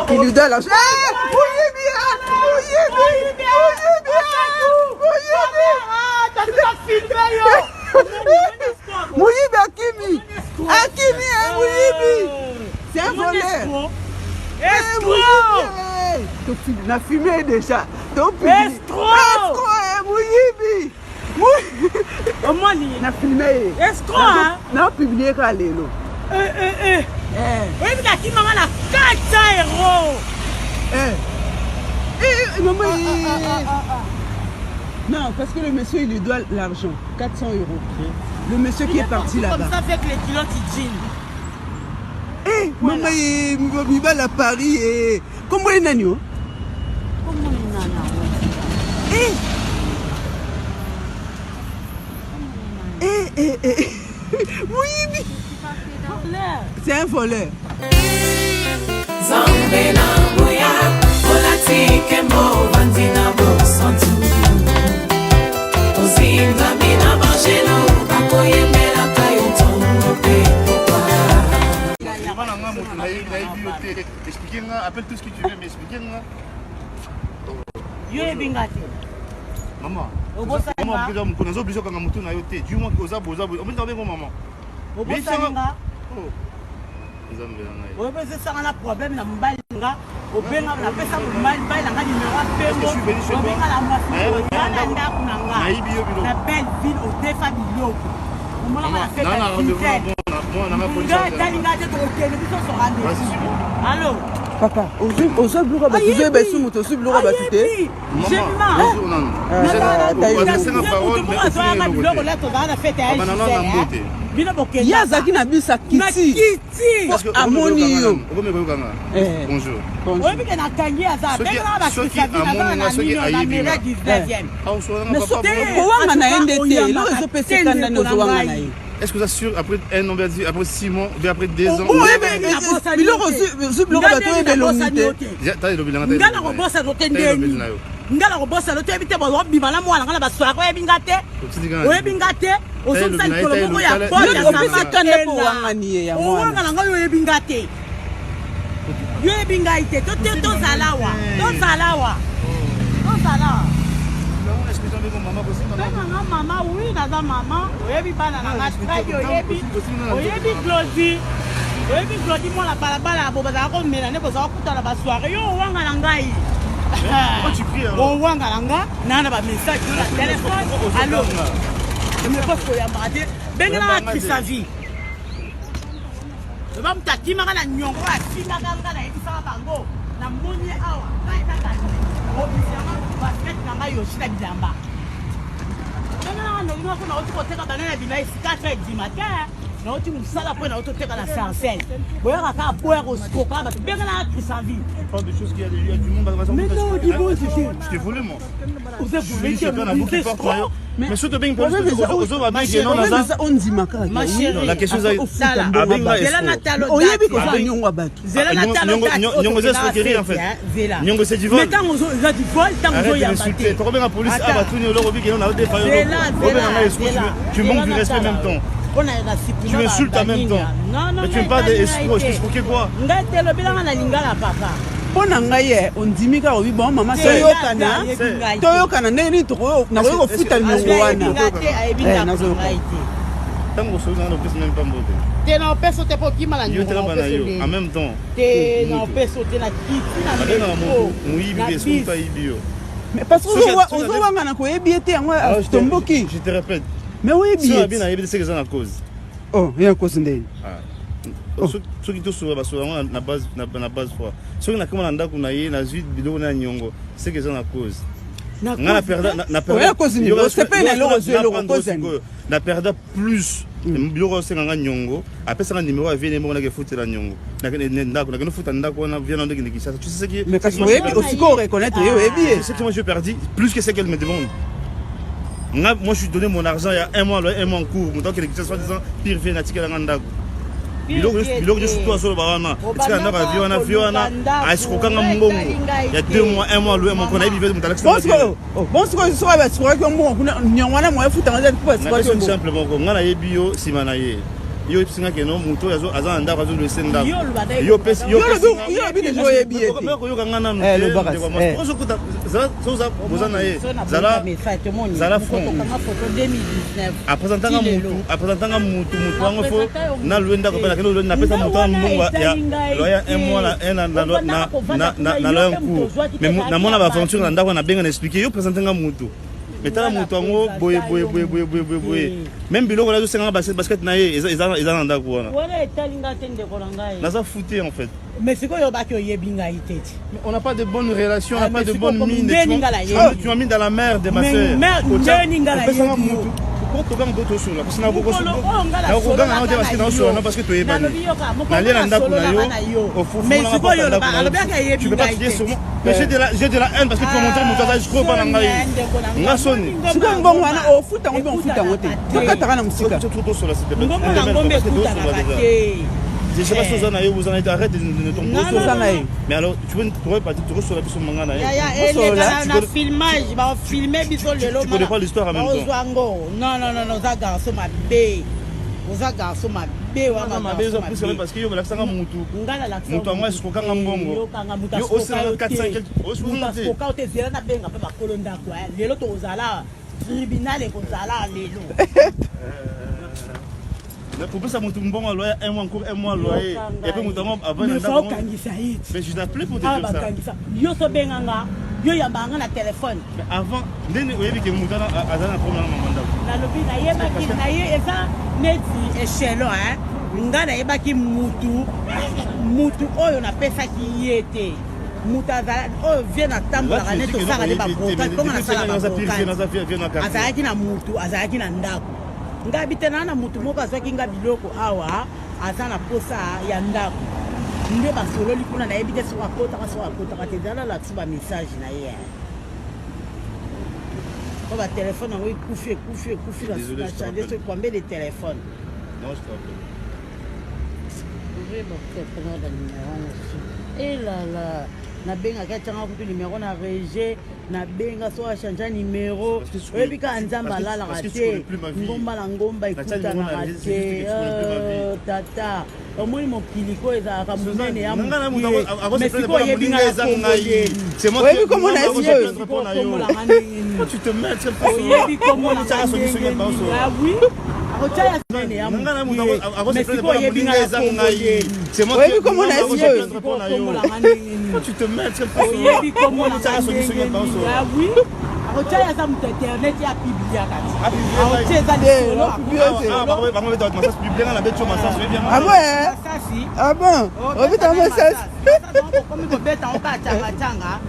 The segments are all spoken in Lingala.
Il lui donne l'argent. Mouyibi Akimi. Akimi, Mouyibi. C'est un voleur. Tu as fumé déjà. Estro, Mouyibi. Comment il a filmé. Estro, n'a publié qu'à l'élo. Oui, mais qui m'a la 400 €. Non, parce que le monsieur, il lui doit l'argent. 400 €. Le monsieur qui est parti là-bas. Comme ça fait que les kilos, ils jean. Maman, il va à Paris et... Comment il est nagno? Comment il est Oui, c'est un voleur. Expliquez-moi, appelle tout ce que tu veux, mais expliquez-moi. Maman, on a obligé quand on a été. Dis-moi que vous avez besoin. On peut maman. Mais ça va. Oui, mais c'est ça, on a un problème. On a un problème. On a un allô papa, aux blocs à baptiser, mais sous moto, sous bloc à baptiser. Yazaki na bisa kiti. Amonio. Bonjour. Est-ce que vous assure après un an, après 6 mois, après 2 ans? Maman, oui, maman, maman, oui, banana, oui, Glody, oui, Glody, moi la balabala, Bobazaro, Mélanie, Bozaro, la soirée, on va à l'angaï. On va à l'anga, nana, message, la téléphone, allô, je me pose pour y aborder, ben là, qui sa vie. Je vais me taquer, ma la nyongo, si la ganga, la édition bango, la monnaie, awa, la officiellement, basket, nanga, yoshi, la bilamba. Non, je t'ai volé, moi. Mais surtout bien la question est tu manques du respect en même temps. Tu m'insultes en même temps. Mais tu me parles d'escroc, je t'expliquais quoi? On dit que bon maman c'est Toyokana neni to na ko futa nyongo wana. Tango so na pesa même pas mbote. Te na peso te po kimala nyongo. En même temps. Te na peso te na kiti na mbo. Muibi eskuta ibio. Mais parce que on va ngana ko ebiete yango tomboki. Je te répète. Mais oui bien. Ça bien na ebiete c'est que ça na cause. Oh, il y a cause ndeni. Ceux qui sont na base foi. Ceux qui na kama ndako na ye na zui biloko na nyongo, c'est que ça na cause. Na perda plus biloko c'est nga nyongo, après ça numéro vient mo na ke futa la nyongo. Na ndako na ke futa ndako na vient ndeko ki ça. Tu sais ce qui mais parce que aussi qu'on reconnaître c'est que moi je perdu plus que ce qu'elle me demande. Moi je suis donné mon argent il y a un mois en cours, mon temps que les soit disant pire fait na tika na ndako. Biloko je suis toi sur le barana. Parce que na viona asikokanga mbongo. Il y a 2 mois, 1 mois, mon qu'on a bivé mon talax. Bon ce que soit ba sura ko mo nyangwana mo futa ngana ko simplement ko ngana ye bio simana ye. yo episinga ke no moto azo na ndako azo le senda yo bi de joye bié ko yo kanga nanu ko so kuta za bozana ye zala front apresentanga mutu wango fo na luenda ko pela ke no na pesa mutu mbongo ya loya un mois na loya cours mais na mona ba fonction na ndako na benga na expliquer yo presentanga mutu metala mutu wango boye même biloko la zo senga basket na ye eza na ndako wana wala etalinga tende ko ngai na ça fouté en fait. Mais c'est quoi yo yebinga iteti? On n'a pas de bonnes relations, on n'a pas de bonnes mines. Tu m'as mis dans la merde, ma sœur. Parce que tu es banni. Tu peux pas crier sur moi. Mais j'ai de la haine parce que tu m'as montré mon visage, je crois pas dans la sonné. C'est comme bon, on fout en je sais pas si vous en êtes arrêté de tomber sur ça. Mais alors, tu pourrais pas dire que tu reçois la personne mangana. Il filmage, il va filmer bisol de l'homme. Tu connais pas l'histoire en même temps. Non, ça garçon m'a bé. Oza garçon m'a bé wa ma bé oza plus parce que yo la sanga mutu. Mutu moi je kokanga mbongo. Yo osala 4-5 quelque. Ko te zela na benga pe ba kolonda kwa. Lelo to ozala tribunal e kozala lelo. Pour que ça monte un bon loyer, un mois encore, un mois loyer. Et puis avant mais je t'appelais pour te dire ça. Yo so benganga, yo yambanga na téléphone. Mais avant, ndeni oyebi ke mutana azana problème na manda. Na lobi na yeba ki na ye eza neti échelon hein. Nga na yeba ki mutu oyo na pesa ki yete. Mutaza oyo vient na tambola kana to sala de ba broka, comme na sala ba broka. Azaki na mutu, azaki na ndako. Nga bitena na mutu moko azwaki nga biloko awa aza na posa ya ndako nde basololi kuna na yebi te so akota te zala la tsuba message na ye ko ba téléphone ngo ikufi la changer ce combien de téléphone non je t'appelle ouvrez votre téléphone dans numéro et là na benga katanga kutu numéro na régie na benga so changer numéro oyebi ka nzamba lala kate ngomba na ngomba ikuta na kate tata omoni mokiliko eza ka munene ya mais siko yebi nga c'est moi oyebi comment na sio tu te mets sur oyebi comment na ah oui Ochaya nene ya mais siko yebi nga c'est moi oyebi comment na sio tu te mets sur oyebi comment na ah oui Ochaya za internet ya biblia kati ocheza de ah bon obita massage comme ko beta on ka changa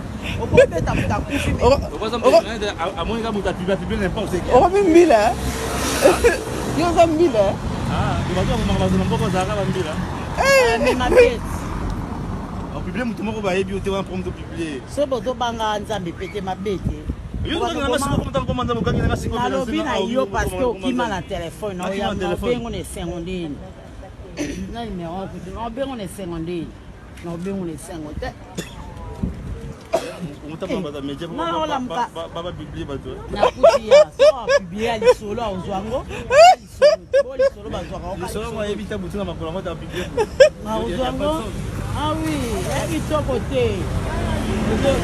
okobeta mutakufi amoni ka muta publier n'importe quoi on mi mila yo za mila tu mboko za ka mbila mais ma bête on publier mutu moko ba yebi ote wa prompt publier so bozo banga nzambe pete ma bête nalobi na yo parce que okima na telefone obengo na esengo ndeni na numéro okuti obengo na esengo ndeni na obengo na esengo te nakuti ya so apiblie ya lisolo aozwango lisolo bazwaka ozwango ah oui ya kitoko te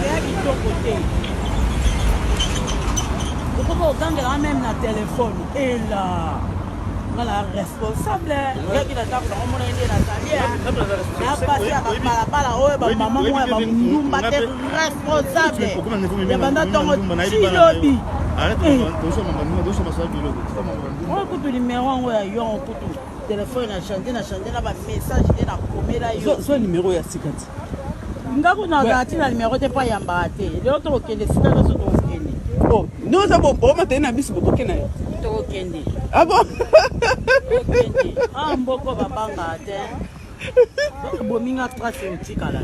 ya kitoko te pourquoi okangela même na téléphone et là ngala responsable yaki na table on mona ende na talia na passer à balabala oyo ba mama moya ba ndumba te responsable ya banda tongo chilobi arrête doso masala biloko on kutu numéro ngo ya yo kutu téléphone na changer na ba message de na komela yo so numéro ya sikati ngako na gati na numéro te pa yamba te leo to okende sika so to okende oh non ça bon pour matin na biso boke na yo to okende ah bon okende ah mboko babanga te bominga trace otikala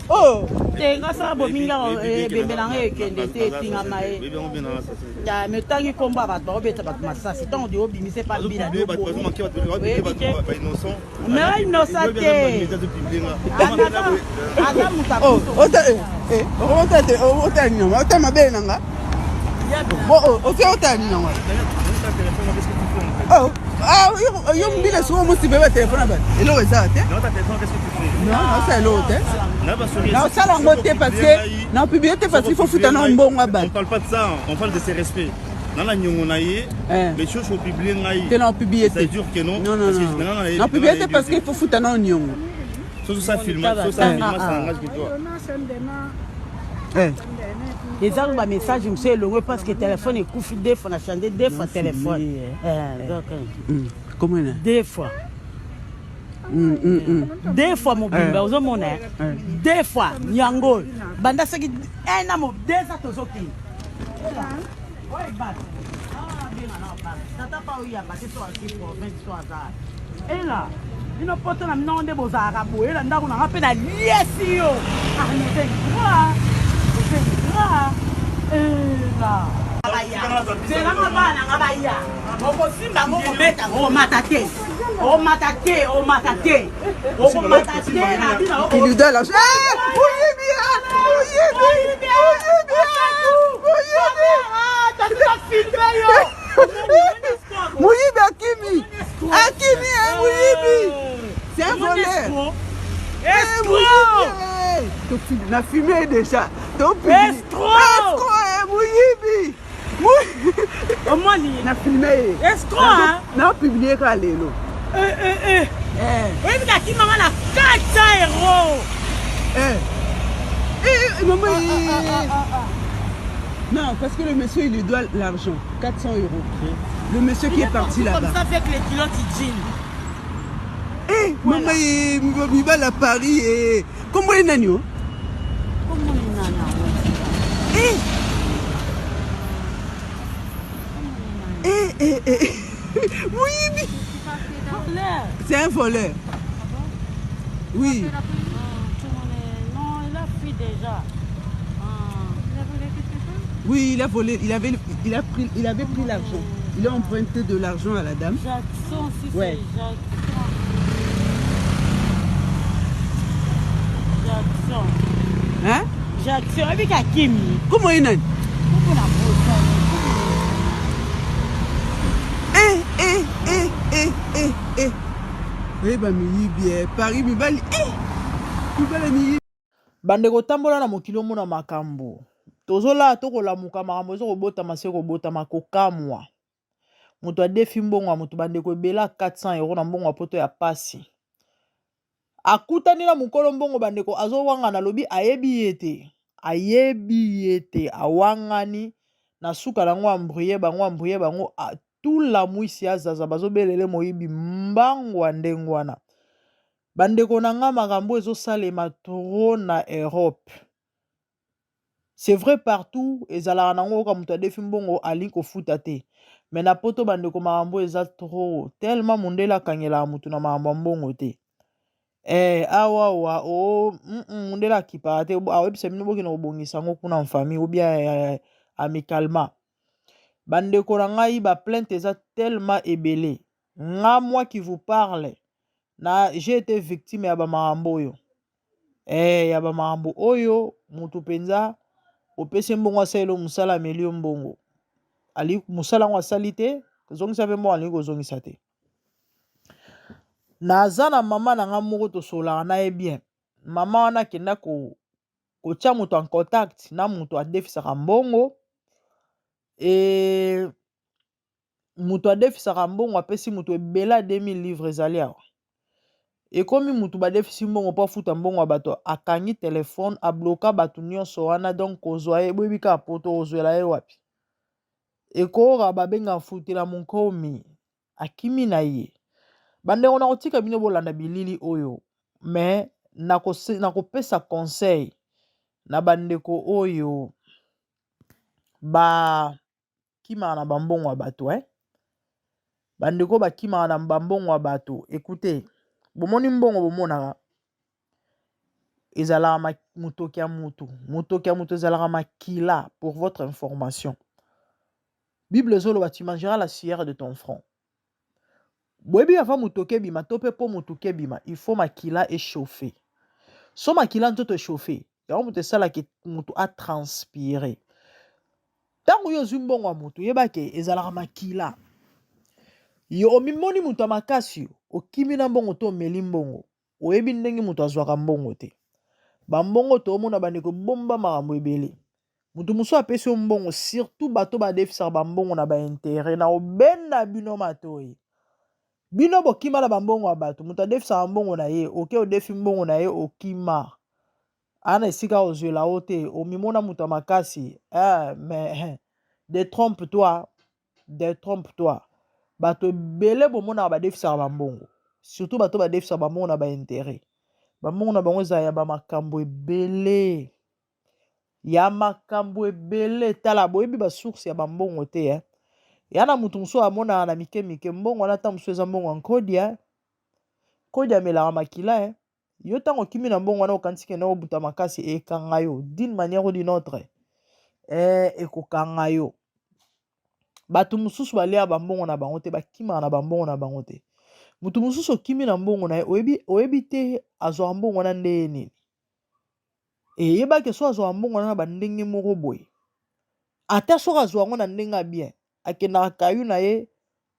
oh tenga sa bominga bembelanga ekende te tingama e ya metangi komba bato obeta bato masasi tant de obimise pa bila do mais innocent te ana muta oh ota nyama ota mabe nanga oh ota nyama oh Ah, yo me dis la souvent moi si bébé téléphone à bas. Et là ça te. Non, ta téléphone qu'est-ce que tu fais? Non, c'est l'autre. Non, ça la moté parce que non publicité parce qu'il faut foutre un bon à bas. On parle pas de ça, on parle de ses respects. Dans la nyongonaye, les choses faut publier ngaï. C'est non publicité. Ça dure que non. Non. Non publicité parce qu'il faut foutre un nyongo. Tout ça filmage, tout ça filmage ça engage que toi. Les gens ont un message, je me suis éloigné parce que le téléphone est couffé deux fois, on a changé deux fois le téléphone. Comment on a? Deux fois. Deux fois, mon bimba, aux hommes, deux fois, Nyango. Banda, c'est un amour, deux ans, tous ok. Oui, bah. Ah, bien, alors, t'as pas eu à passer sur un site pour 23 ans. Et là, il n'a pas de temps, on a des beaux arabes, et là, on a rappelé la liesse, yo. Ah, mais c'est quoi? nzela mabana nga baya okosimba ngo kobeta omata te omata te omata te okomata te na bino il lui donne l'argent. Mouyibi Akimi. Akimi est Mouyibi. C'est un voleur. On a fumé déjà. Estro Mouyibi. On a filmé. Estro on a publié quand l'élo. Oui, mais qui m'a la 400 €. Maman, non, parce que le monsieur il lui doit l'argent, 400 €. Le monsieur qui est parti là-bas. Comme ça avec les kilos qui jean. Maman, il va à Paris et comment il est nano? Comment il est nano? Oui, c'est un voleur. Oui. Non, il a fui déjà. Il a volé quelque chose? Oui, il a volé. Il avait pris l'argent. Il a emprunté de l'argent à la dame. Jackson, si ouais. C'est Jackson. Hein? Jackson, avec Akimi. Comment il est? Oui, bah, bien. Paris, Mibali. Bandeko tambola na mokili omona makambo. Tozola tokolamuka makambo ezokobotama se kobotama kokamwa. Moto adefi mbongo moto bandeko ebela 400 € na mbongo poto ya pasi. Akutani na mukolo mbongo bandeko azowanga na lobi ayebi yete. Ayebi yete awangani na suka nango ambrouiller bango tout la mwisi azaza bazobelele moyibi mbangwa ndengwana. Bandeko nanga makambo ezosalema tro na Europe. C'est vrai partout ezalaka nango ka mutu adefi mbongo ali kofuta te. Mais na poto bandeko makambo eza trop tellement mundela kangela mutu na makambo mbongo te. Awa mundela kipa te awebisa bino boki na kobongisa ngo kuna famille ou bien amicalement. Bandeko na ngai ba plainte eza tellement ebele. Nga moi qui vous parle j'ai été victime ya ba makambo oyo. Ya ba makambo oyo mutu penza opese mbongo asalo musala melio mbongo. Ali musala ngo asali te, zongisa pe mo ali kozongisa te. Naza na mama na nga moko tosolaka na ye bien. Mama wana kenda kotia mutu en contact na mutu adefisaka mbongo. Mutu adefisaka mbongo apesi mutu ebela 2000 livres ezali awa. Ekomi mutu badefisi mbongo po afuta mbongo ya bato akangi telefone abloka bato nyonso wana donc kozwa ye boyebi kaka poto ozwela ye wapi. Ekoka babenga futela monkomi akimi na ye. Bandeko na kotika bino bolanda bilili oyo mais nakopesa conseil na bandeko oyo kimaka na bambongo ya bato bandeko bakimaka na bambongo ya bato. Écoutez, bomoni mbongo bomonaka ezalaka mutoki ya mutu ezalaka makila. Pour votre information, Bible zoloba tu mangeras la sueur de ton front. Boyebi avant mutoki bima to pe po mutoki bima il faut makila échauffer. So makila nzoto échauffer yango mutu esalaki mutu a transpirer. Tango yo zwi mbongo ya mutu yebake ezalaka makila. yo omimoni mutu ya makasi okimi na mbongo to omeli mbongo oyebi ndenge mutu azwaka mbongo te bambongo toomona bandeko bomba makambo ebele mutu mosusu apesi yo mbongo surtout bato badefisaka bambongo na baintere na obenda bino matoi bino bokima na bambongo ya bato mutu adefisaka mbongo na ye oke odefi mbongo na ye okima ana esika ozwela o te omimona mutu ya makasi mais détrompe-toi bato ebele bomonaka badefisaka bambongo surtout bato badefisaka bambongo na baintere bambongo na bango ezala ya bamakambo ebele tala boyebi basource ya bambongo te ya na mutu mosusu amonaka na mike mike mbongo wana ata mosusu eza mbongo ankodia kodia amelaka makila yo ntango okimi na mbongo wana okanisi kende obuta makasi ekanga yo d'une manière ou d'une autre ekokanga yo bato mosusu balia bambongo na bango te bakimaka na bambongo na bango te mutu mosusu okimi na mbongo na ye oyebi te azwaka mbongo wana ndenge nini eyebaki so azwaka mbongo wana na bandenge moko boye ata soki azwa yango na ndenge ya bien akendaka kayu na ye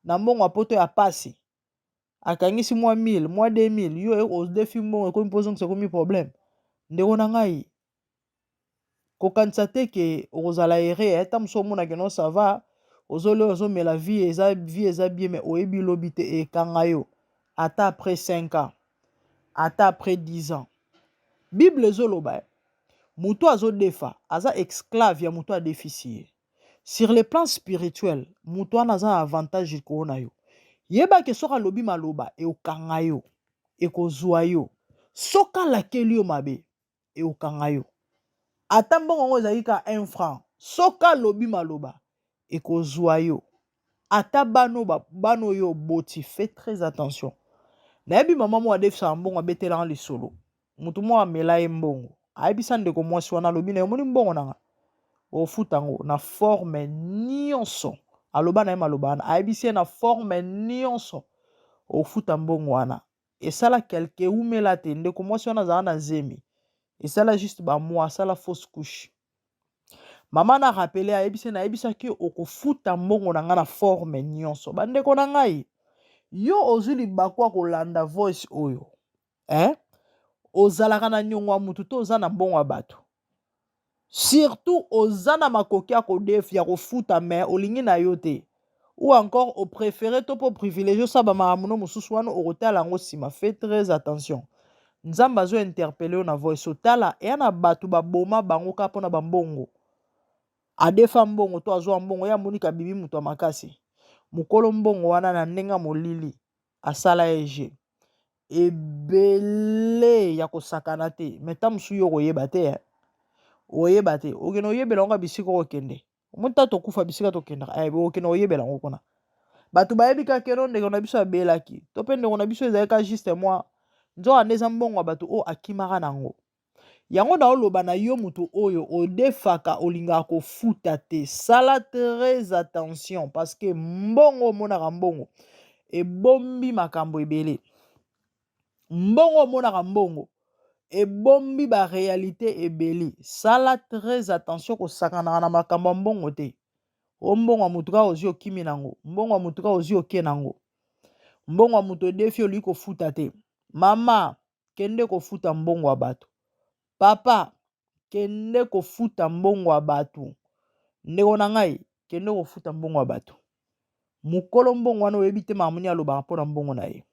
na mbongo ya poto ya pasi akangisi mwa 1000 mwa 2000 yo odefi mbongo ekomi mpo ozongisa ekomi problème ndeko na ngai kokanisa te ke okozala ere ata mosu omonake no sava ozomela vie eza bien mais oyebi lobi te ekanga yo ata après 5 ans ata après 10 ans bible ezoloba mutu azodefa aza esclave ya mutu adefisi ye sur le plan spirituel mutu wana aza na avantage likolo na yo yebake soki alobi maloba eokanga yo ekozwa yo soki alakeli yo mabe eokanga yo ata mbongo yango ezalaki ka 1 franc soki alobi maloba ekozwa yo ata bano yo boti fait très attention nayebi mama mo adefisaka mbongo abetelanga lisolo mutu mo amela ye mbongo ayebisa ndeko mwasi wana alobi na yomoni mbongo nanga ofuta yango na forme nyonso aloba na ye maloba wana ayebisi ye na forme nyonso ofuta mbongo wana esala kelke eumela te ndeko mwasi wana azala na zemi esala juste bamwa asala fausse couche mama na rapele ayebisi nayebisaki okofuta mbongo na nga na forme nyonso bandeko na ngai yo ozwi libakwa kolanda voice oyo ozalaka na nyongo ya mutu to oza na mbongo ya bato surtout oza na makoki ya kodefi ya kofuta me olingi na yo te ou encore opréféré to mpo privilégie osala bamakambo mosusu wana okotala yango nsima fait très attention nzambe azointerpele yo na voice otala eya na bato baboma bango kaka mpo na bambongo adefa mbongo to azwa mbongo ya monika bibi mutu ya makasi mokolo mbongo wana na ndenge molili asala ege ebele ya kosakana te meta mosu yo koyeba te oyeba te okende oyebela ngo bisika okende muta tokufa bisika tokendaka okende oyebela ngo kuna bato bayebi kaka keno ndeko na biso abelaki to mpe ndeko na biso ezali ka juste moi nzoka nde eza mbongo ya bato oyo akimaka nango yango naoloba na yo mutu oyo odefaka olingaka kofuta te sala très attention parce que mbongo omonaka mbongo ebombi makambo ebele mbongo omonaka mbongo ebombi baréalité ebele sala très attention kosakanaka na makambo ya mbongo te o mbongo ya mutu kaka ozwi okimi nango mbongo ya mutu kaka ozwi oke nango mbongo ya mutu odefi oluki kofuta te mama kende kofuta mbongo ya bato papa kende kofuta mbongo ya bato ndeko na ngai kende kofuta mbongo ya bato mokolo mbongo wana oyebi te mamoni alobaka mpo na mbongo na ye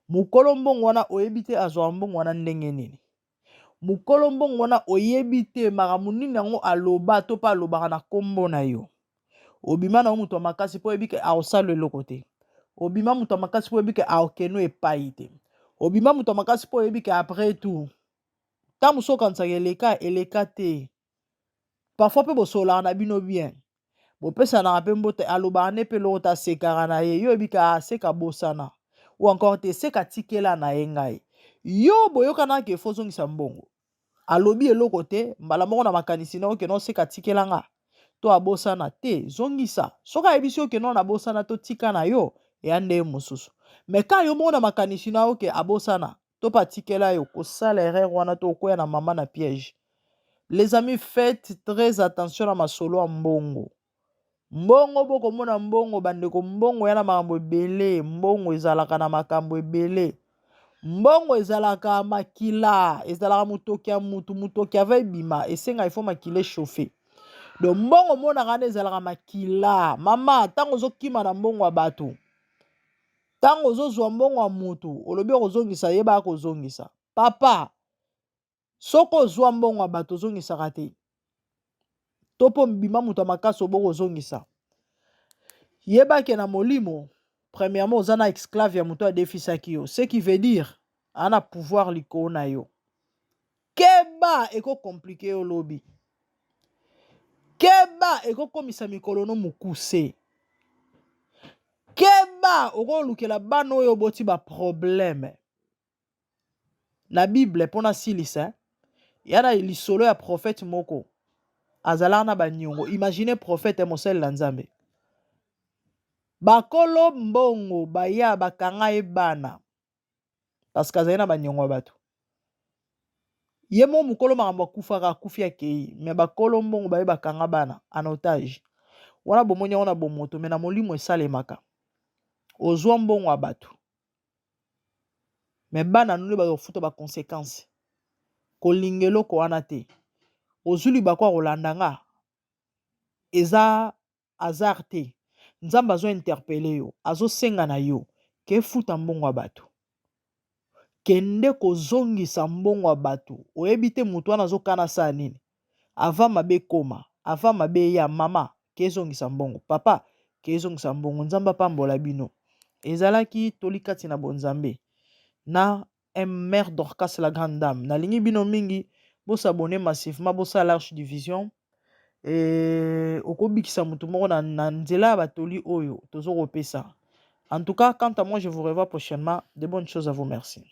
mokolo mbongo wana oyebi te azwaka mbongo wana ndenge nini mokolo mbongo wana oyebi te makambo nini yango aloba to mpe alobaka na kombo na yo obima na mutu ya makasi mpo oyebi ke aosala eloko te obima mutu ya makasi mpo oyebi ke aokeno epai te obima mutu ya makasi mpo oyebi ke après tout ta mosu okanisaka eleka te parfois mpe bosolaka na bino bien bopesanaka mpe mbote alobaka nde mpe loko tasekaka na ye yo oyebi ke aseka bosana ou encore te seka tikela na ye ngai yo boyokanaka ke fo ozongisa mbongo alobi eloko te mbala moko na makanisi na okeno oseka tikela nga to abosana te zongisa soki ayebisi okeno na bosana to tika na yo eya nde mosusu me ka yo moko na makanisi na oke abosana to pa tikela yo kosala erreur wana to okoya na mama na piège les amis faites très attention na masolo ya mbongo mbongo bokomona mbongo bandeko mbongo yana makambo ebele mbongo ezalaka na makambo ebele mbongo ezalaka makila ezalaka mutoki ya mutoki ava ebima esenga ifo makila echauffe donc mbongo monaka nde ezalaka makila mama ntango ozokima na mbongo ya bato ntango ozozwa mbongo ya mutu olobi okozongisa yebaka kozongisa papa soko ozwa mbongo ya bato ozongisaka te to mpo mbima mutu ya makasi oboko ozongisa yebake na molimo premièrement oza na esclave ya mutu adefisaki yo ce qui veut dire ana pouvoir likolo na yo keba ekokomplike yo lobi keba ekokomisa mikolo no mokuse keba okolukela bana oyo oboti baproblème na bible mpona silisa ya na lisolo ya prophète moko azalaka na baniongo imagine prophète mosali na nzambe bakolo mbongo baya bakanga ye bana parce que azali na baniongo ya bato ye mo mokolo makambo akufaka akufi akei me bakolo mbongo baye bakanga bana en otage wana bomoni yango na bomoto me na molimo esalemaka ozwa mbongo ya bato me bana nuni bakofuta baconséquence kolinga eloko wana te ozwi libako ya kolanda nga eza hasard te nzambe azointerpele yo azosenga na yo kefuta mbongo ya bato kende kozongisa mbongo ya bato oyebi te mutu wana azokana saa nini ava mabe koma ava mabe ya mama kezongisa mbongo papa kezongisa mbongo nzambe apambola bino ezalaki toli kati na bonzambe na mère Dorcas la grande dame nalingi bino mingi bosabone massivement bosala l'Arche Division okobikisa mutu moko na nzela ya batoli oyo tozokopesa. En tout cas, quant à moi, je vous revois prochainement. De bonnes choses à vous. Merci.